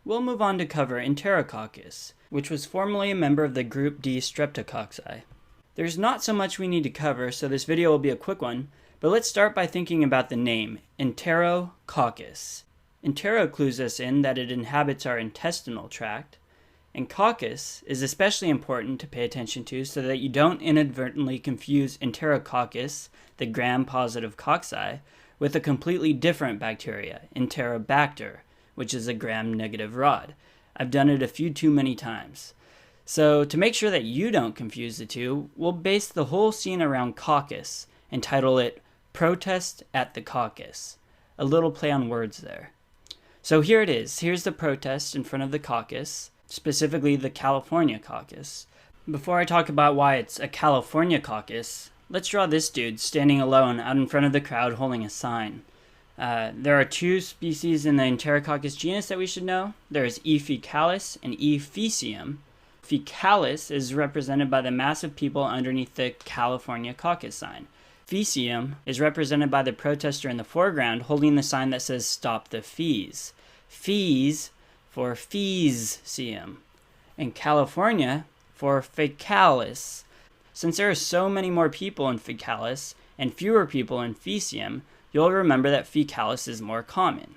we'll move on to cover Enterococcus, which was formerly a member of the group D Streptococci. There's not so much we need to cover, so this video will be a quick one, but let's start by thinking about the name, Enterococcus. Entero clues us in that it inhabits our intestinal tract, and coccus is especially important to pay attention to so that you don't inadvertently confuse Enterococcus, the gram-positive cocci, with a completely different bacteria, Enterobacter, which is a gram-negative rod. I've done it a few too many times. So to make sure that you don't confuse the two, we'll base the whole scene around coccus and title it Protest at the Caucus. A little play on words there. So here it is. Here's the protest in front of the caucus, specifically the California caucus. Before I talk about why it's a California caucus, let's draw this dude standing alone out in front of the crowd holding a sign. There are two species in the Enterococcus genus that we should know. There's E. faecalis and E. faecium. Faecalis is represented by the mass of people underneath the California caucus sign. Faecium is represented by the protester in the foreground holding the sign that says "Stop the Fees." Fees for faecium, and California for faecalis. Since there are so many more people in faecalis and fewer people in faecium, you'll remember that faecalis is more common.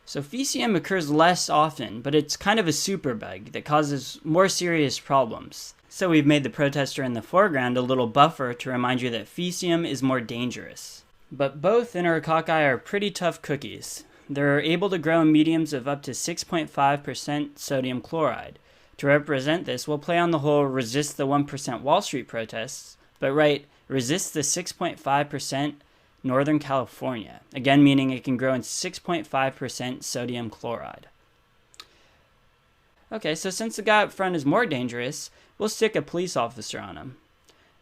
So faecium occurs less often, but it's kind of a superbug that causes more serious problems. So we've made the protester in the foreground a little buffer to remind you that faecium is more dangerous. But both Enterococci are pretty tough cookies. They're able to grow in mediums of up to 6.5% sodium chloride. To represent this, we'll play on the whole resist the 1% Wall Street protests, but write resist the 6.5% Northern California, again meaning it can grow in 6.5% sodium chloride. Okay, so since the guy up front is more dangerous, we'll stick a police officer on him.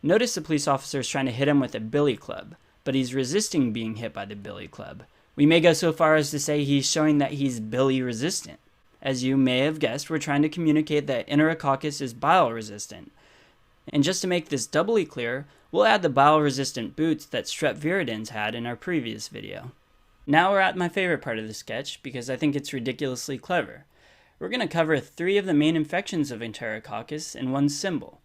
Notice the police officer is trying to hit him with a billy club, but he's resisting being hit by the billy club. We may go so far as to say he's showing that he's billy resistant. As you may have guessed, we're trying to communicate that Enterococcus is bile resistant. And just to make this doubly clear, we'll add the bile resistant boots that strep viridans had in our previous video. Now we're at my favorite part of the sketch because I think it's ridiculously clever. We're going to cover 3 of the main infections of Enterococcus in one symbol.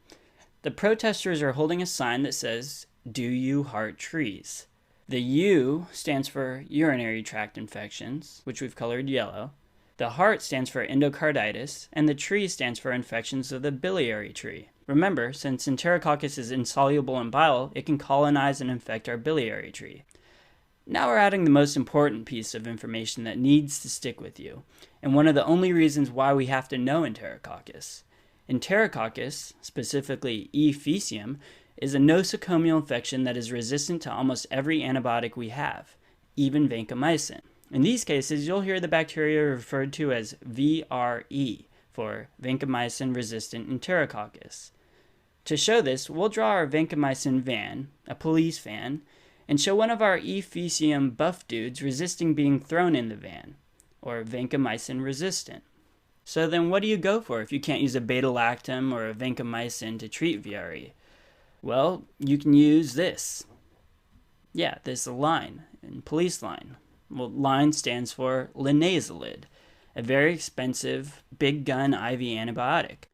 The protesters are holding a sign that says, "Do you heart trees?" The U stands for urinary tract infections, which we've colored yellow. The heart stands for endocarditis, and the tree stands for infections of the biliary tree. Remember, since Enterococcus is insoluble in bile, it can colonize and infect our biliary tree. Now we're adding the most important piece of information that needs to stick with you, and one of the only reasons why we have to know Enterococcus. Enterococcus, specifically E. faecium, is a nosocomial infection that is resistant to almost every antibiotic we have, even vancomycin. In these cases, you'll hear the bacteria referred to as VRE, for vancomycin-resistant Enterococcus. To show this, we'll draw our vancomycin van, a police van, and show one of our E. faecium buff dudes resisting being thrown in the van, or vancomycin-resistant. So then what do you go for if you can't use a beta-lactam or a vancomycin to treat VRE? Well, you can use this. Yeah, this line, in police line. Well, line stands for linezolid, a very expensive big gun IV antibiotic.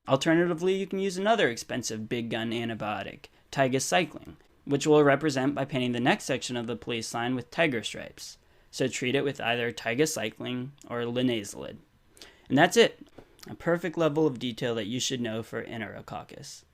Alternatively, you can use another expensive big gun antibiotic, tigecycline, which we'll represent by painting the next section of the police line with tiger stripes. So treat it with either tigecycline or linezolid. And that's it. A perfect level of detail that you should know for Enterococcus.